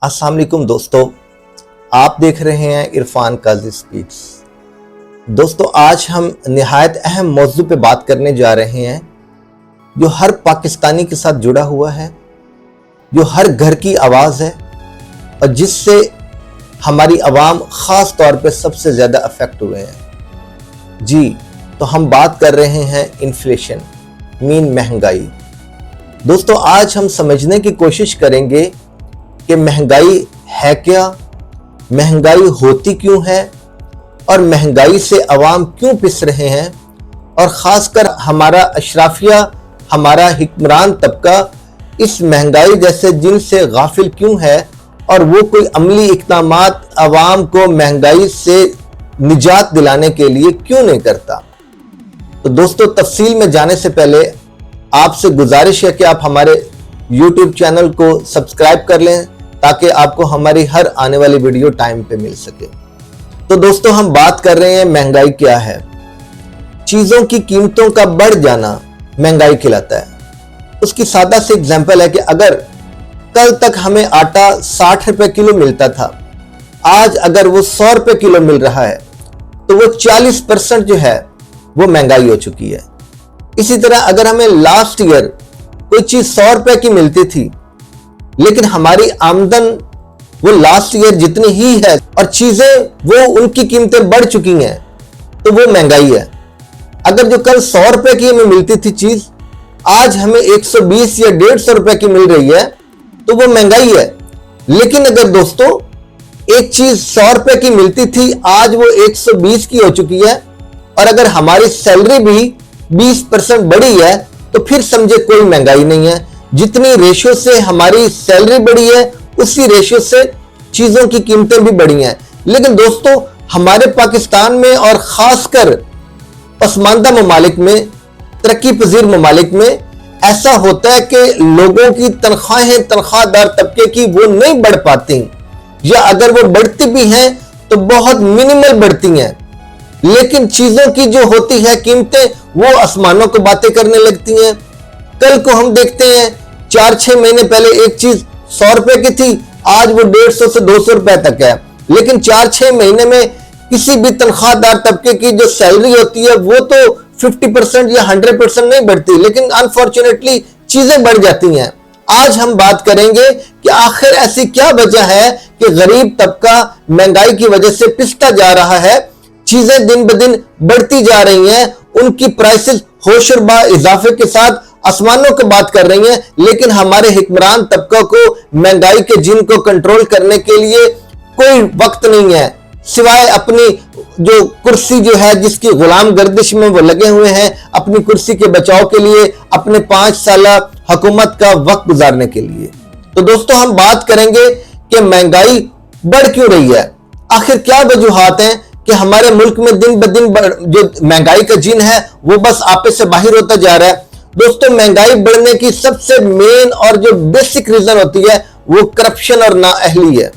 अस्सलाम वालेकुम दोस्तों, आप देख रहे हैं इरफान काजी स्पीक्स। दोस्तों, आज हम निहायत अहम मौजू पे बात करने जा रहे हैं जो हर पाकिस्तानी के साथ जुड़ा हुआ है, जो हर घर की आवाज़ है और जिससे हमारी आवाम ख़ास तौर पे सबसे ज़्यादा अफेक्ट हुए हैं। जी, तो हम बात कर रहे हैं इन्फ्लेशन मीन महंगाई। दोस्तों, आज हम समझने की कोशिश करेंगे कि महंगाई है क्या, महंगाई होती क्यों है और महंगाई से अवाम क्यों पिस रहे हैं, और ख़ासकर हमारा अशराफिया, हमारा हुक्मरान तबका इस महंगाई जैसे जिन से गाफिल क्यों है और वो कोई अमली इक़दामात अवाम को महंगाई से निजात दिलाने के लिए क्यों नहीं करता। तो दोस्तों, तफसील में जाने से पहले आपसे गुजारिश है कि आप हमारे YouTube चैनल को सब्सक्राइब कर लें ताकि आपको हमारी हर आने वाली वीडियो टाइम पे मिल सके। तो दोस्तों, हम बात कर रहे हैं महंगाई क्या है। चीज़ों की कीमतों का बढ़ जाना महंगाई कहलाता है। उसकी सादा सी एग्जांपल है कि अगर कल तक हमें आटा 60 रुपए किलो मिलता था, आज अगर वो 100 रुपए किलो मिल रहा है तो वो 40% जो है वो महंगाई हो चुकी है। इसी तरह अगर हमें लास्ट ईयर कोई चीज 100 रुपए की मिलती थी लेकिन हमारी आमदन वो लास्ट ईयर जितनी ही है और चीजें वो उनकी कीमतें बढ़ चुकी हैं, तो वो महंगाई है। अगर जो कल 100 रुपए की हमें मिलती थी चीज आज हमें 120 या 150 रुपए की मिल रही है तो वो महंगाई है। लेकिन अगर दोस्तों एक चीज 100 रुपए की मिलती थी आज वो 120 की हो चुकी है और अगर हमारी सैलरी भी 20% बढ़ी है तो फिर समझे कोई महंगाई नहीं है। जितनी रेशियो से हमारी सैलरी बढ़ी है उसी रेशियो से चीजों की कीमतें भी बढ़ी हैं। लेकिन दोस्तों, हमारे पाकिस्तान में और खासकर पसमानदा ममालिक में, तरक्की पजीर ममालिक में ऐसा होता है कि लोगों की तनख्वाहें तनख्वाहदार तबके की वो नहीं बढ़ पाती, या अगर वो बढ़ती भी हैं तो बहुत मिनिमल बढ़ती हैं। लेकिन चीजों की जो होती है कीमतें वो आसमानों को बातें करने लगती हैं। कल को हम देखते हैं 4-6 महीने पहले एक चीज 100 रुपए की थी, आज वो 150 से 200 रुपए तक है। लेकिन 4-6 महीने में किसी भी तनख्वाहदार तबके की जो सैलरी होती है वो तो 50% या 100% नहीं बढ़ती, लेकिन अनफॉर्चुनेटली चीजें बढ़ जाती हैं। आज हम बात करेंगे कि आखिर ऐसी क्या वजह है कि गरीब तबका महंगाई की वजह से पिसता जा रहा है, चीजें दिन ब दिन बढ़ती जा रही हैं, उनकी प्राइसेस होशरबा इजाफे के साथ आसमानों की बात कर रही हैं, लेकिन हमारे हुक्मरान तबका को महंगाई के जिन को कंट्रोल करने के लिए कोई वक्त नहीं है, सिवाय अपनी जो कुर्सी जो है जिसकी गुलाम गर्दिश में वो लगे हुए हैं, अपनी कुर्सी के बचाव के लिए, अपने 5 साल हुकूमत का वक्त गुजारने के लिए। तो दोस्तों, हम बात करेंगे कि महंगाई बढ़ क्यों रही है, आखिर क्या वजूहात हैं कि हमारे मुल्क में दिन ब दिन जो महंगाई का जिन है वो बस आपे से बाहर होता जा रहा है। दोस्तों, महंगाई बढ़ने की सबसे मेन और जो बेसिक रीजन होती है वो करप्शन और नाअहली है।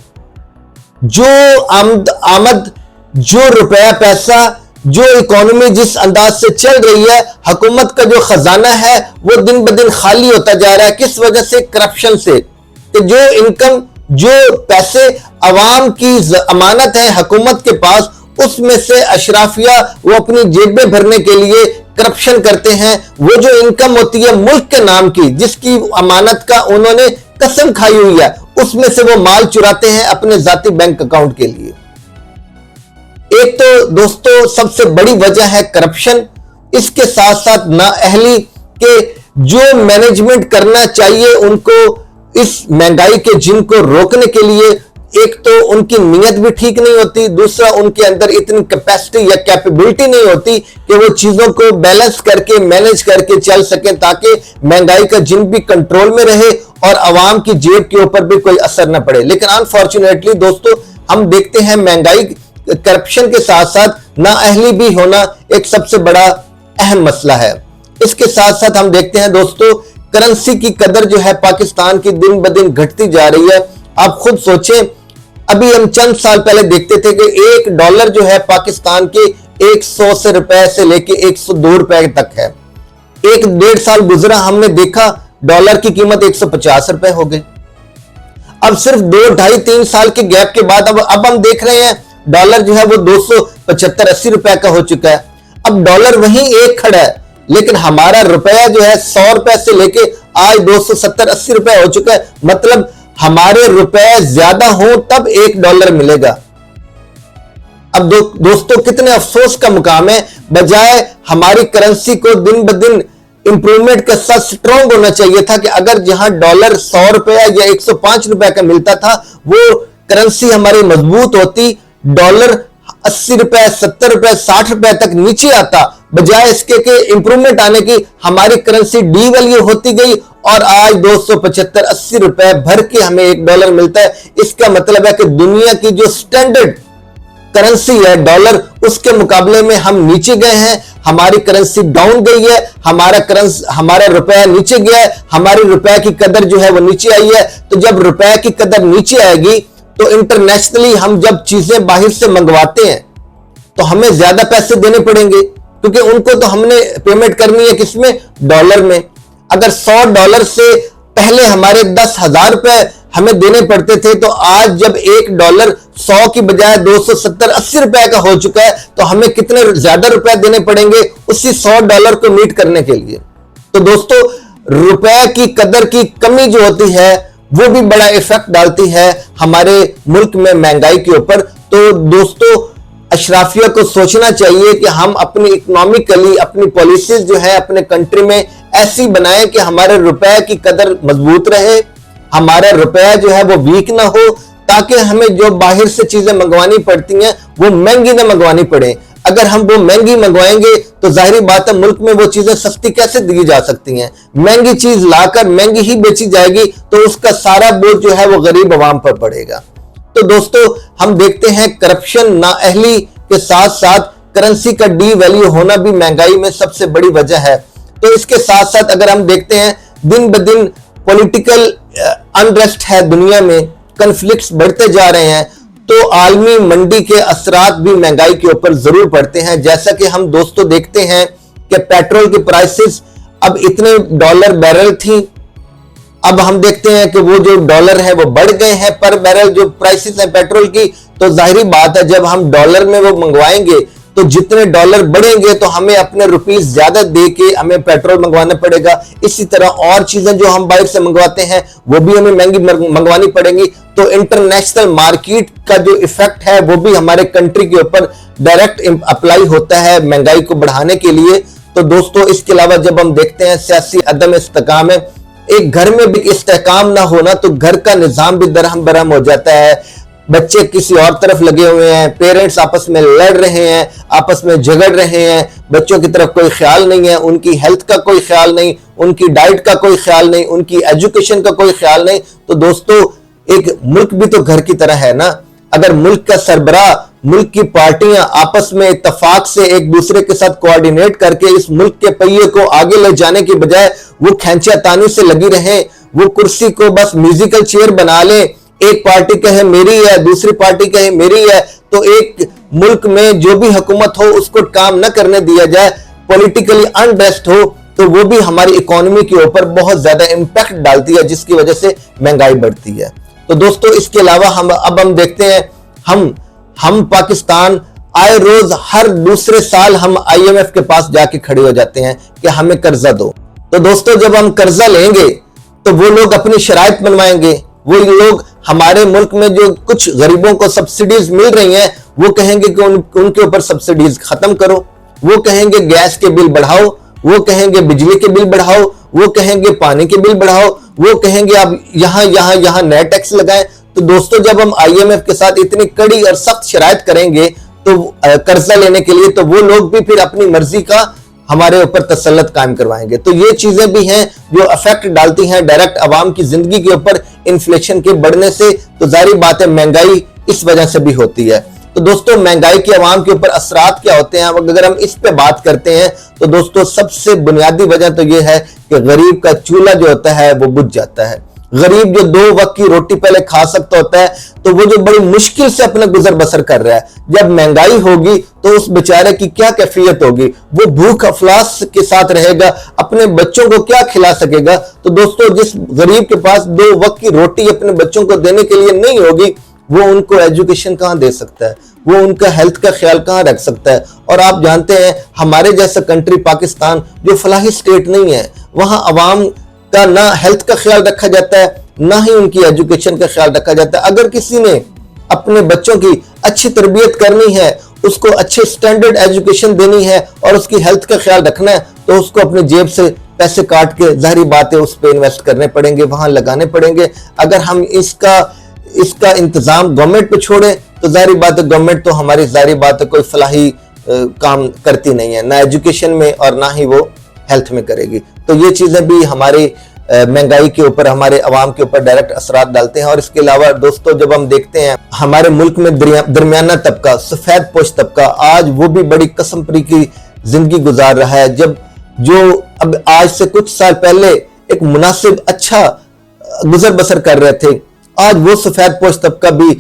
जो आमद, जो रुपया पैसा, जो इकोनॉमी जिस अंदाज से चल रही है, हुकूमत का जो खजाना है वो दिन ब दिन खाली होता जा रहा है। किस वजह से? करप्शन से। कि जो इनकम, जो पैसे अवाम की अमानत है हुकूमत के पास, उसमें से अशराफिया वो अपनी जेबें भरने के लिए करप्शन करते हैं। वो जो इनकम होती है मुल्क के नाम की, जिसकी अमानत का उन्होंने कसम खाई हुई है, उसमें से वो माल चुराते हैं अपने जाती बैंक अकाउंट के लिए। एक तो दोस्तों सबसे बड़ी वजह है करप्शन, इसके साथ साथ नाअहली के जो मैनेजमेंट करना चाहिए उनको इस महंगाई के जिन को रोकने के लिए, एक तो उनकी नीयत भी ठीक नहीं होती, दूसरा उनके अंदर इतनी कैपेसिटी या कैपेबिलिटी नहीं होती कि वो चीजों को बैलेंस करके मैनेज करके चल सकें ताकि महंगाई का जिन भी कंट्रोल में रहे और आवाम की जेब के ऊपर भी कोई असर न पड़े। लेकिन अनफॉर्चुनेटली दोस्तों, हम देखते हैं महंगाई, करप्शन के साथ साथ नाअहली भी होना एक सबसे बड़ा अहम मसला है। इसके साथ साथ हम देखते हैं दोस्तों, करेंसी की कदर जो है पाकिस्तान की दिन ब दिन घटती जा रही है। आप खुद सोचें, अभी हम चंद साल पहले देखते थे कि $1 जो है पाकिस्तान के 100 रुपए से लेके 102 रुपए तक है। 1-1.5 साल गुजरा, हमने देखा डॉलर की कीमत 150 रुपए हो गई। अब सिर्फ 2, 2.5, 3 साल के गैप के बाद अब हम देख रहे हैं डॉलर जो है वो 275-80 रुपए का हो चुका है। अब डॉलर वहीं एक खड़ा है, लेकिन हमारा रुपया जो है 100 रुपए से लेके आज 270-80 रुपए हो चुका है। मतलब हमारे रुपए ज्यादा हो तब $1 मिलेगा। अब दोस्तों कितने अफसोस का मुकाम है, बजाय हमारी करेंसी को दिन ब दिन इंप्रूवमेंट के साथ स्ट्रॉन्ग होना चाहिए था कि अगर जहां डॉलर 100 रुपया या 105 रुपए का मिलता था वो करेंसी हमारी मजबूत होती, डॉलर 80 रुपए 70 रुपए 60 रुपए तक नीचे आता, बजाय इसके कि इंप्रूवमेंट आने की हमारी करेंसी डीवैल्यू होती गई और आज 275-80 रुपए भर के हमें $1 मिलता है। इसका मतलब है कि दुनिया की जो स्टैंडर्ड करेंसी है डॉलर, उसके मुकाबले में हम नीचे गए हैं, हमारी करेंसी डाउन गई है, हमारा रुपया नीचे गया है, हमारी रुपए की कदर जो है वो नीचे आई है। तो जब रुपए की कदर नीचे आएगी तो इंटरनेशनली हम जब चीजें बाहर से मंगवाते हैं तो हमें ज्यादा पैसे देने पड़ेंगे, क्योंकि उनको तो हमने पेमेंट करनी है किसमें, डॉलर में। अगर $100 से पहले हमारे 10,000 रुपए हमें देने पड़ते थे, तो आज जब $1 100 की बजाय 270-80 रुपए का हो चुका है तो हमें कितने ज्यादा रुपए देने पड़ेंगे उसी $100 को मीट करने के लिए। तो दोस्तों रुपए की कदर की कमी जो होती है वो भी बड़ा इफेक्ट डालती है हमारे मुल्क में महंगाई के ऊपर। तो दोस्तों अशराफिया को सोचना चाहिए कि हम अपनी इकोनॉमिकली अपनी पॉलिसीज जो है अपने कंट्री में ऐसी बनाएं कि हमारे रुपए की कदर मजबूत रहे, हमारा रुपया जो है वो वीक ना हो, ताकि हमें जो बाहर से चीजें मंगवानी पड़ती हैं वो महंगी ना मंगवानी पड़े। अगर हम वो महंगी मंगवाएंगे तो जाहिर बात है मुल्क में वो चीजें सस्ती कैसे दी जा सकती हैं। महंगी चीज लाकर महंगी ही बेची जाएगी तो उसका सारा बोझ जो है वो गरीब आवाम पर पड़ेगा। तो दोस्तों हम देखते हैं करप्शन, नाअहली के साथ साथ करेंसी का डीवैल्यू होना भी महंगाई में सबसे बड़ी वजह है। तो इसके साथ साथ अगर हम देखते हैं दिन ब दिन पॉलिटिकल अनरेस्ट है, दुनिया में कन्फ्लिक्ट्स बढ़ते जा रहे हैं, तो आलमी मंडी के असरात भी महंगाई के ऊपर जरूर पड़ते हैं। जैसा कि हम दोस्तों देखते हैं कि पेट्रोल की प्राइसेस अब इतने डॉलर बैरल थी, अब हम देखते हैं कि वो जो डॉलर है वो बढ़ गए हैं पर बैरल जो प्राइसेस है पेट्रोल की। तो जाहिर बात है जब हम डॉलर में वो मंगवाएंगे तो जितने डॉलर बढ़ेंगे तो हमें अपने रुपीस ज्यादा दे के हमें पेट्रोल मंगवाना पड़ेगा। इसी तरह और चीजें जो हम बाहर से मंगवाते हैं वो भी हमें महंगी मंगवानी पड़ेंगी। तो इंटरनेशनल मार्केट का जो इफेक्ट है वो भी हमारे कंट्री के ऊपर डायरेक्ट अप्लाई होता है महंगाई को बढ़ाने के लिए। तो दोस्तों इसके अलावा जब हम देखते हैं सियासी अदम इस्तेकाम है, एक घर में भी इस्तेकाम ना होना तो घर का निजाम भी दरहम बरहम हो जाता है। बच्चे किसी और तरफ लगे हुए हैं, पेरेंट्स आपस में लड़ रहे हैं, आपस में झगड़ रहे हैं, बच्चों की तरफ कोई ख्याल नहीं है, उनकी हेल्थ का कोई ख्याल नहीं, उनकी डाइट का कोई ख्याल नहीं, उनकी एजुकेशन का कोई ख्याल नहीं। तो दोस्तों एक मुल्क भी तो घर की तरह है ना। अगर मुल्क का सरबराह, मुल्क की पार्टियां आपस में इत्तेफाक से एक दूसरे के साथ कोऑर्डिनेट करके इस मुल्क के पहिए को आगे ले जाने की बजाय वो खींचातानी से लगी रहे, वो कुर्सी को बस म्यूजिकल चेयर बना ले, एक पार्टी कहे मेरी है, दूसरी पार्टी कहे मेरी है, तो एक मुल्क में जो भी हुकूमत हो उसको काम न करने दिया जाए, पॉलिटिकली अनरेस्ट हो, तो वो भी हमारी इकोनॉमी के ऊपर बहुत ज्यादा इंपैक्ट डालती है, जिसकी वजह से महंगाई बढ़ती है। तो दोस्तों इसके अलावा हम देखते हैं हम पाकिस्तान आए रोज हर दूसरे साल हम IMF के पास जाके खड़े हो जाते हैं कि हमें कर्जा दो। तो दोस्तों जब हम कर्जा लेंगे तो वो लोग अपनी शराइत बनवाएंगे, वो लोग हमारे मुल्क में जो कुछ गरीबों को सब्सिडीज मिल रही हैं वो कहेंगे कि उनके ऊपर सब्सिडीज खत्म करो, वो कहेंगे गैस के बिल बढ़ाओ, वो कहेंगे बिजली के बिल बढ़ाओ, वो कहेंगे पानी के बिल बढ़ाओ, वो कहेंगे आप यहां नए टैक्स लगाएं। तो दोस्तों जब हम IMF के साथ इतनी कड़ी और सख्त शराइत करेंगे तो कर्जा लेने के लिए, तो वो लोग भी फिर अपनी मर्जी का हमारे ऊपर तसल्लुत कायम करवाएंगे। तो ये चीजें भी हैं जो अफेक्ट डालती हैं डायरेक्ट अवाम की जिंदगी के ऊपर इन्फ्लेशन के बढ़ने से। तो जाहिर बात है महंगाई इस वजह से भी होती है। तो दोस्तों महंगाई के अवाम के ऊपर असरात क्या होते हैं, अगर हम इस पे बात करते हैं तो दोस्तों सबसे बुनियादी वजह तो ये है कि गरीब का चूल्हा जो होता है वो बुझ जाता है। गरीब जो 2 वक्त की रोटी पहले खा सकता होता है, तो वो जो बड़ी मुश्किल से अपना गुजर बसर कर रहा है, जब महंगाई होगी तो उस बेचारे की क्या कैफियत होगी, वो भूख अफलास के साथ रहेगा, अपने बच्चों को क्या खिला सकेगा। तो दोस्तों, जिस गरीब के पास 2 वक्त की रोटी अपने बच्चों को देने के लिए नहीं होगी, वो उनको एजुकेशन कहां दे सकता है, वो उनका हेल्थ का ख्याल कहां रख सकता है। और आप जानते हैं, हमारे जैसा कंट्री पाकिस्तान जो फलाही स्टेट नहीं है, वहां अवाम का ना हेल्थ का ख्याल रखा जाता है, ना ही उनकी एजुकेशन का ख्याल रखा जाता है। अगर किसी ने अपने बच्चों की अच्छी तरबियत करनी है, उसको अच्छे स्टैंडर्ड एजुकेशन देनी है और उसकी हेल्थ का ख्याल रखना है, तो उसको अपनी जेब से पैसे काट के जाहिर बात है उस पर इन्वेस्ट करने पड़ेंगे, वहां लगाने पड़ेंगे। अगर हम इसका इंतजाम गवर्नमेंट पे छोड़े तो जाहिर बात है गवर्नमेंट तो हमारी जाहिर बात है कोई फलाही काम करती नहीं है, ना एजुकेशन में और ना ही वो हेल्थ में करेगी। तो ये चीजें भी हमारी महंगाई के ऊपर, हमारे अवाम के ऊपर डायरेक्ट असरात डालते हैं। और इसके अलावा दोस्तों, जब हम देखते हैं हमारे मुल्क में दरमियाना तबका, सफेद पोश तबका, आज वो भी बड़ी कसमपरी की जिंदगी गुजार रहा है। जब जो अब आज से कुछ साल पहले एक मुनासिब अच्छा गुजर बसर कर रहे थे, आज वो सफेद पोश तबका भी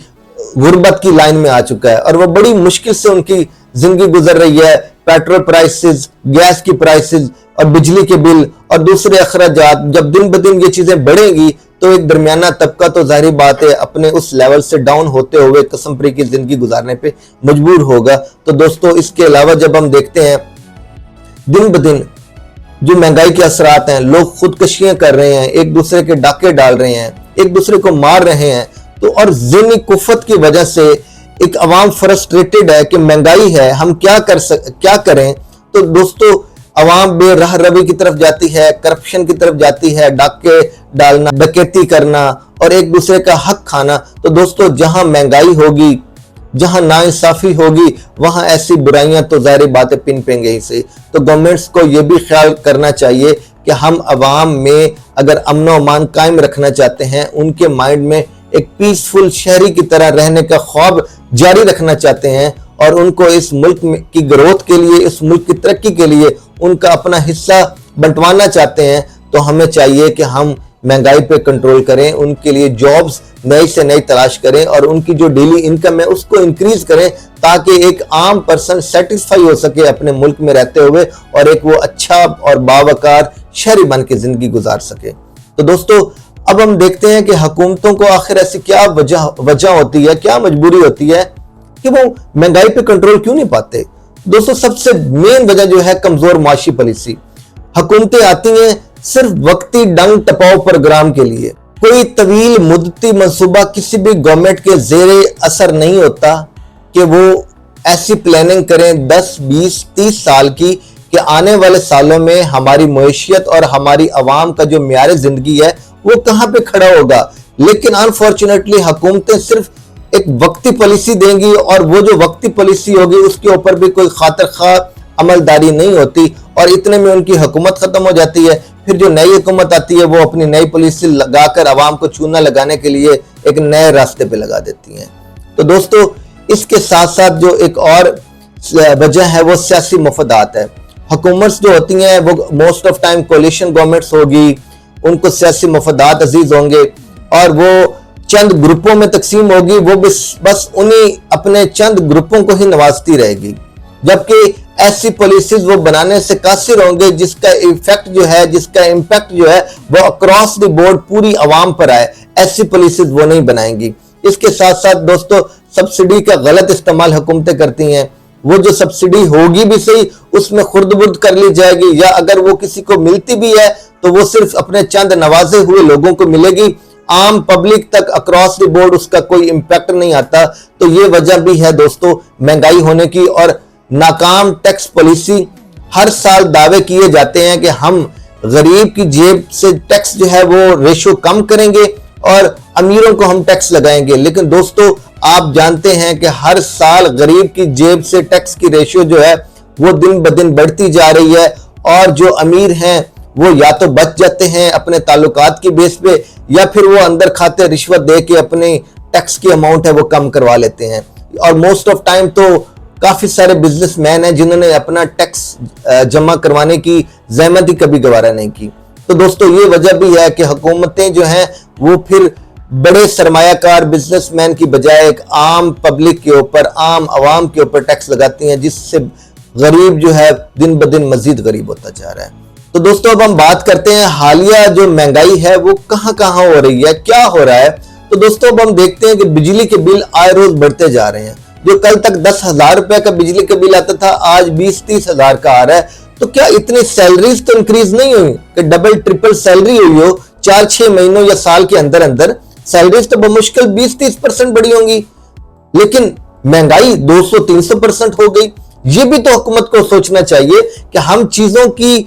गुर्बत की लाइन में आ चुका है और वो बड़ी मुश्किल से उनकी जिंदगी गुजर रही है। पेट्रोल प्राइसेस, गैस की प्राइसेस और बिजली के बिल और दूसरे अखराजात, जब दिन ब दिन ये चीजें बढ़ेंगी तो एक दरमियाना तबका तो जाहिर बात है अपने उस लेवल से डाउन होते हुए कसमपरी की जिंदगी गुजारने पे मजबूर होगा। तो दोस्तों, इसके अलावा जब हम देखते हैं दिन ब दिन जो महंगाई के असरात हैं, लोग खुदकशियां कर रहे हैं, एक दूसरे के डाके डाल रहे हैं, एक दूसरे को मार रहे हैं, तो और ज़हनी कुफत की वजह से एक अवाम फ्रस्ट्रेटेड है कि महंगाई है, हम क्या करें। तो दोस्तों, अवाम बेराह रवी की तरफ जाती है, करप्शन की तरफ जाती है, डाके डालना, डकैती करना और एक दूसरे का हक खाना। तो दोस्तों, जहां महंगाई होगी, जहां नाइंसाफी होगी, वहां ऐसी बुराइयां तो जाहिर बात है पिनपेंगे ही से। तो गवर्नमेंट्स को यह भी ख्याल करना चाहिए कि हम अवाम में अगर अमन व अमान कायम रखना चाहते हैं, उनके माइंड में एक पीसफुल शहरी की तरह रहने का ख्वाब जारी रखना चाहते हैं और उनको इस मुल्क की ग्रोथ के लिए, इस मुल्क की तरक्की के लिए उनका अपना हिस्सा बंटवाना चाहते हैं, तो हमें चाहिए कि हम महंगाई पे कंट्रोल करें, उनके लिए जॉब्स नई से नई तलाश करें और उनकी जो डेली इनकम है उसको इंक्रीज करें, ताकि एक आम पर्सन सेटिस्फाई हो सके अपने मुल्क में रहते हुए और एक वो अच्छा और बावकार शहरी बन के जिंदगी गुजार सके। तो दोस्तों, अब हम देखते हैं कि हुकूमतों को आखिर ऐसी क्या वजह होती है, क्या मजबूरी होती है कि वो महंगाई पे कंट्रोल क्यों नहीं पाते। दोस्तों, सबसे मेन वजह जो है कमजोर माशी पॉलिसी। हुकूमतें आती हैं सिर्फ वक्ती डंग टपाओ प्रोग्राम के लिए, कोई तवील मुद्दती मंसूबा किसी भी गवर्नमेंट के जेरे असर नहीं होता कि वो ऐसी प्लानिंग करें 10, 20, 30 साल की कि आने वाले सालों में हमारी मईशियत और हमारी आवाम का जो म्यार जिंदगी है वो कहां पे खड़ा होगा। लेकिन अनफॉर्चुनेटली हुकूमतें सिर्फ एक वक्ती पॉलिसी देंगी और वो जो वक्ती पॉलिसी होगी उसके ऊपर भी कोई खातिर खा अमलदारी नहीं होती और इतने में उनकी हुकूमत खत्म हो जाती है। फिर जो नई हुकूमत आती है वो अपनी नई पॉलिसी लगाकर आवाम को चूना लगाने के लिए एक नए रास्ते पे लगा देती हैं। तो दोस्तों, इसके साथ साथ जो एक और वजह है वो सियासी मफादात है। हुकूमत जो होती हैं वो most of time coalition governments होगी, उनको सियासी मफादात अजीज होंगे और वो चंद ग्रुपों में तकसीम होगी, वो बस उन्हीं अपने चंद ग्रुपों को ही नवाजती रहेगी, जबकि ऐसी पॉलिसीज वो बनाने से कासिर होंगे जिसका इफेक्ट जो है, जिसका इम्पैक्ट जो है वो अक्रॉस द बोर्ड पूरी आवाम पर आए। ऐसी पॉलिसीज वो नहीं बनाएंगी। इसके साथ साथ दोस्तों, सब्सिडी का गलत इस्तेमाल हुकूमतें करती हैं। वो जो सब्सिडी होगी भी सही, उसमें खुर्द-बुर्द कर ली जाएगी, या अगर वो किसी को मिलती भी है तो वो सिर्फ अपने चंद नवाजे हुए लोगों को मिलेगी, आम पब्लिक तक अक्रॉस द बोर्ड उसका कोई इम्पैक्ट नहीं आता। तो ये वजह भी है दोस्तों महंगाई होने की। और नाकाम टैक्स पॉलिसी, हर साल दावे किए जाते हैं कि हम गरीब की जेब से टैक्स जो है वो रेशो कम करेंगे और अमीरों को हम टैक्स लगाएंगे, लेकिन दोस्तों आप जानते हैं कि हर साल गरीब की जेब से टैक्स की रेशियो जो है वो दिन ब दिन बढ़ती जा रही है और जो अमीर हैं वो या तो बच जाते हैं अपने ताल्लुकात की बेस पे, या फिर वो अंदर खाते रिश्वत दे के अपने टैक्स की अमाउंट है वो कम करवा लेते हैं। और मोस्ट ऑफ टाइम तो काफी सारे बिजनेसमैन हैं जिन्होंने अपना टैक्स जमा करवाने की ज़हमत ही कभी गवारा नहीं की। तो दोस्तों ये वजह भी है कि हुकूमतें जो हैं वो फिर बड़े सरमायाकार बिजनेसमैन की बजाय एक आम पब्लिक के ऊपर, आम आवाम के ऊपर टैक्स लगाती हैं, जिससे गरीब जो है दिन ब दिन मजीद गरीब होता जा रहा है। तो दोस्तों अब हम बात करते हैं हालिया जो महंगाई है वो कहां कहां हो रही है, क्या हो रहा है। तो दोस्तों अब हम देखते हैं कि बिजली के बिल आए रोज बढ़ते जा रहे हैं। जो कल तक 10,000 रुपए का बिजली का बिल आता था, आज 20-30 हजार का आ रहा है। तो क्या इतनी सैलरीज तो इंक्रीज नहीं हुई कि डबल ट्रिपल सैलरी हुई हो 4-6 महीनों या साल के अंदर अंदर? सैलरीज तो बमुश्किल 20-30% बढ़ी होंगी, लेकिन महंगाई 200-300% हो गई। ये भी तो हुकूमत को सोचना चाहिए कि हम चीजों की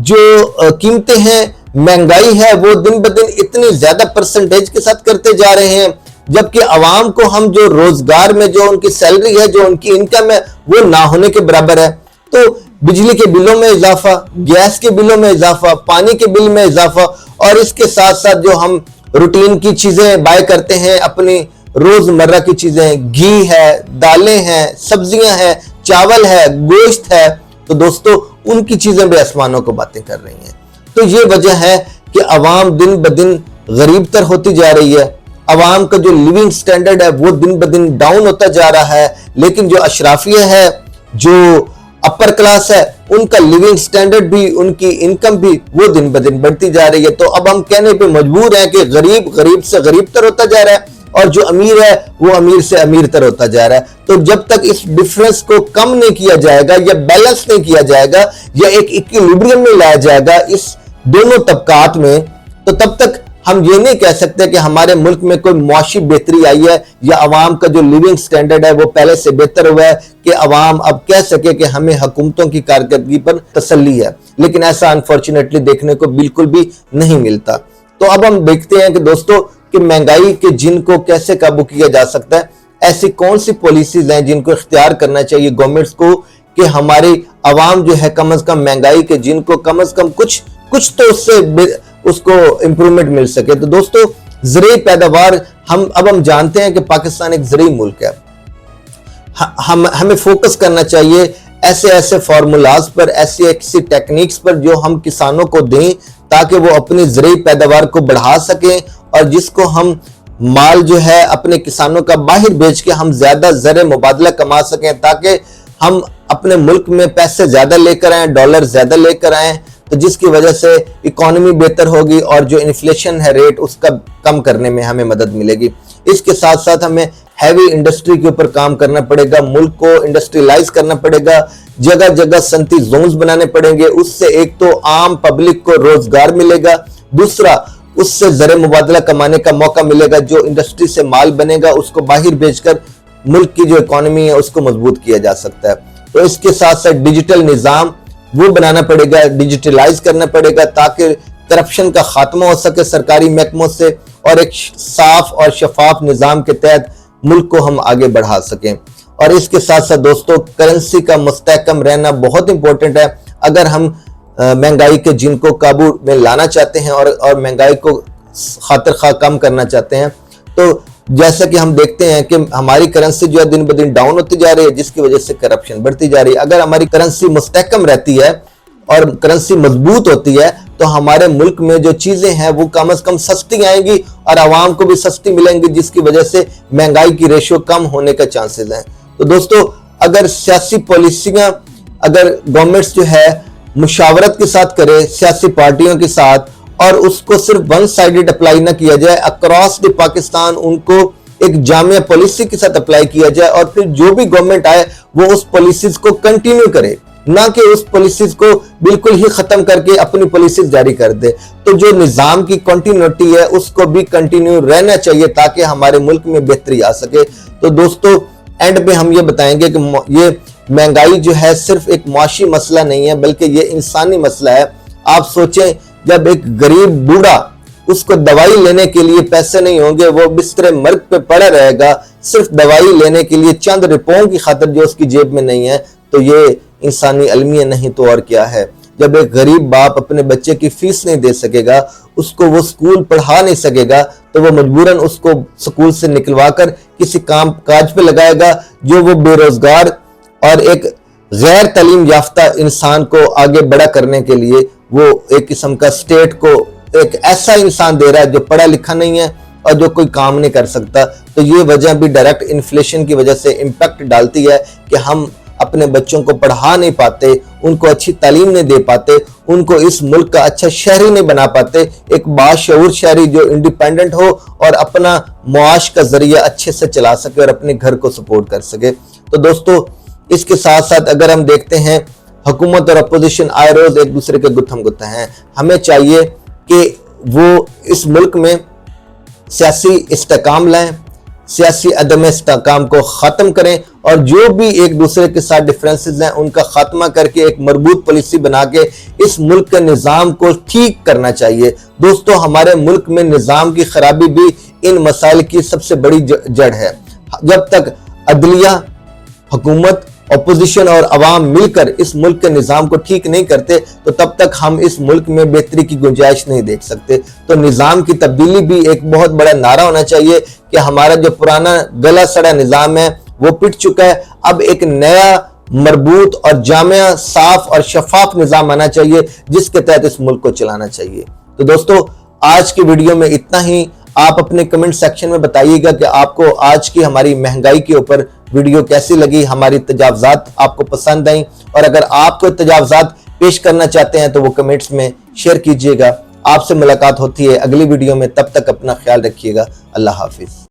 जो कीमतें हैं, महंगाई है, वो दिन ब दिन इतनी ज्यादा परसेंटेज के साथ करते जा रहे हैं, जबकि आवाम को हम जो रोजगार में जो उनकी सैलरी है, जो उनकी इनकम है, वो ना होने के बराबर है। तो बिजली के बिलों में इजाफा, गैस के बिलों में इजाफा, पानी के बिल में इजाफा, और इसके साथ साथ जो हम रूटीन की चीजें बाय करते हैं, अपनी रोजमर्रा की चीजें, घी है, दालें हैं, सब्जियां हैं, चावल है, गोश्त है, तो दोस्तों उनकी चीजें भी आसमानों को बातें कर रही हैं। तो ये वजह है कि अवाम दिन ब दिन गरीब तर होती जा रही है। अवाम का जो लिविंग स्टैंडर्ड है वो दिन ब दिन डाउन होता जा रहा है, लेकिन जो अशराफिया है, जो अपर क्लास है, उनका लिविंग स्टैंडर्ड भी, उनकी इनकम भी वो दिन ब दिन बढ़ती जा रही है। तो अब हम कहने पे मजबूर हैं कि गरीब गरीब से गरीब तर होता जा रहा है, और जो अमीर है वो अमीर से अमीर तर होता जा रहा है। तो जब तक इस डिफरेंस को कम नहीं किया जाएगा, या बैलेंस नहीं किया जाएगा, या एक इक्विलिब्रियम में लाया जाएगा इस दोनों तबकात में, तो तब तक हम ये नहीं कह सकते कि हमारे मुल्क में कोई मुआशी बेहतरी आई है, या अवाम का जो लिविंग स्टैंडर्ड है वो पहले से बेहतर हुआ है, कि अवाम अब कह सके कि हमें हुकूमतों की कारकर्दगी पर तसल्ली है। लेकिन ऐसा अनफॉर्चुनेटली देखने को बिल्कुल भी नहीं मिलता। तो अब हम देखते हैं कि दोस्तों कि महंगाई के जिन को कैसे काबू किया जा सकता है। ऐसी कौन सी पॉलिसीज हैं जिनको इख्तियार करना चाहिए गवर्नमेंट्स को, कि हमारी अवाम जो है कम से कम महंगाई के जिन को कम से कम कुछ तो उससे उसको इंप्रूवमेंट मिल सके। तो दोस्तों ज़रूरी पैदावार, हम जानते हैं कि पाकिस्तान एक ज़रूरी मुल्क है। हमें फोकस करना चाहिए ऐसे फार्मूलाज पर, ऐसी टेक्निक्स पर जो हम किसानों को दें, ताकि वो अपनी ज़रूरी पैदावार को बढ़ा सकें, और जिसको हम माल जो है अपने किसानों का बाहर बेच के हम ज्यादा ज़र मुबादला कमा सकें, ताकि हम अपने मुल्क में पैसे ज्यादा लेकर आए, डॉलर ज्यादा लेकर आए, तो जिसकी वजह से इकोनॉमी बेहतर होगी और जो इन्फ्लेशन है रेट उसका कम करने में हमें मदद मिलेगी। इसके साथ साथ हमें हैवी इंडस्ट्री के ऊपर काम करना पड़ेगा, मुल्क को इंडस्ट्रियलाइज करना पड़ेगा, जगह जगह सनती जोन्स बनाने पड़ेंगे। उससे एक तो आम पब्लिक को रोजगार मिलेगा, दूसरा उससे ज़र मुबादला कमाने का मौका मिलेगा। जो इंडस्ट्री से माल बनेगा उसको बाहर बेचकर मुल्क की जो इकोनॉमी है उसको मजबूत किया जा सकता है। तो इसके साथ साथ डिजिटल निज़ाम वो बनाना पड़ेगा, डिजिटलाइज करना पड़ेगा, ताकि करप्शन का खात्मा हो सके सरकारी महकमों से, और एक साफ और शफाफ निज़ाम के तहत मुल्क को हम आगे बढ़ा सकें। और इसके साथ साथ दोस्तों करेंसी का मुस्तहकम रहना बहुत इंपॉर्टेंट है। अगर हम महंगाई के जिनको काबू में लाना चाहते हैं और महंगाई को खातिर खा कम करना चाहते हैं, तो जैसा कि हम देखते हैं कि हमारी करेंसी जो है दिन ब दिन डाउन होती जा रही है, जिसकी वजह से करप्शन बढ़ती जा रही है। अगर हमारी करेंसी मुस्तहकम रहती है और करेंसी मजबूत होती है, तो हमारे मुल्क में जो चीजें हैं वो कम से कम सस्ती आएंगी और आवाम को भी सस्ती मिलेंगी, जिसकी वजह से महंगाई की रेशियो कम होने का चांसेस हैं। तो दोस्तों अगर सियासी पॉलिसियां, अगर गवर्नमेंट्स जो है मुशावरत के साथ करे सियासी पार्टियों के साथ, और उसको सिर्फ वन साइडेड अप्लाई ना किया जाए, अक्रॉस द पाकिस्तान उनको एक जामिया पॉलिसी के साथ अप्लाई किया जाए, और फिर जो भी गवर्नमेंट आए वो उस पॉलिसीज को कंटिन्यू करे, ना कि उस पॉलिसीज को बिल्कुल ही खत्म करके अपनी पॉलिसीज जारी कर दे। तो जो निजाम की कंटिन्यूटी है उसको भी कंटिन्यू रहना चाहिए, ताकि हमारे मुल्क में बेहतरी आ सके। तो दोस्तों एंड में हम ये बताएंगे कि ये महंगाई जो है सिर्फ एक मुआशी मसला नहीं है, बल्कि ये इंसानी मसला है। आप सोचें, जब एक गरीब बूढ़ा, उसको दवाई लेने के लिए पैसे नहीं होंगे, वो बिस्तरे मर्ग पे पड़ा रहेगा सिर्फ दवाई लेने के लिए, चंद रुपयों की खातिर जो उसकी जेब में नहीं है, तो ये इंसानी अलमिया नहीं तो और क्या है। जब एक गरीब बाप अपने बच्चे की फीस नहीं दे सकेगा, उसको वो स्कूल पढ़ा नहीं सकेगा, तो वो मजबूरन उसको स्कूल से निकलवा कर किसी काम काज पे लगाएगा, जो वो बेरोजगार और एक गैर तालीम याफ्ता इंसान को आगे बड़ा करने के लिए वो एक किस्म का स्टेट को एक ऐसा इंसान दे रहा है जो पढ़ा लिखा नहीं है और जो कोई काम नहीं कर सकता। तो ये वजह भी डायरेक्ट इन्फ्लेशन की वजह से इम्पैक्ट डालती है कि हम अपने बच्चों को पढ़ा नहीं पाते, उनको अच्छी तालीम नहीं दे पाते, उनको इस मुल्क का अच्छा शहरी नहीं बना पाते, एक बाशऊर शहरी जो इंडिपेंडेंट हो और अपना मुआश का जरिया अच्छे से चला सके और अपने घर को सपोर्ट कर सके। तो दोस्तों, इसके साथ साथ अगर हम देखते हैं हुकूमत और अपोजिशन आए रोज एक दूसरे के गुत्थम गुत्था हैं। हमें चाहिए कि वो इस मुल्क में सियासी इस्तेकाम लाएं, सियासी अदम इस्तेकाम को ख़त्म करें और जो भी एक दूसरे के साथ डिफरेंसेस हैं उनका खात्मा करके एक मजबूत पॉलिसी बना के इस मुल्क के निज़ाम को ठीक करना चाहिए। दोस्तों, हमारे मुल्क में निज़ाम की खराबी भी इन मसाइल की सबसे बड़ी जड़ है। जब तक अदलिया, हुकूमत, अपोजिशन और अवाम मिलकर इस मुल्क के निज़ाम को ठीक नहीं करते तो तब तक हम इस मुल्क में बेहतरी की गुंजाइश नहीं देख सकते। तो निज़ाम की तब्दीली भी एक बहुत बड़ा नारा होना चाहिए कि हमारा जो पुराना गला सड़ा निज़ाम है वो पिट चुका है, अब एक नया मरबूत और जामिया, साफ और शफाफ निज़ाम आना चाहिए जिसके तहत इस मुल्क को चलाना चाहिए। तो दोस्तों, आज की वीडियो में इतना ही। आप अपने कमेंट सेक्शन में बताइएगा कि आपको आज की हमारी महंगाई के ऊपर वीडियो कैसी लगी, हमारी तजावज़ात आपको पसंद आई, और अगर आप कोई तजावज़ात पेश करना चाहते हैं तो वो कमेंट्स में शेयर कीजिएगा। आपसे मुलाकात होती है अगली वीडियो में, तब तक अपना ख्याल रखिएगा। अल्लाह हाफिज।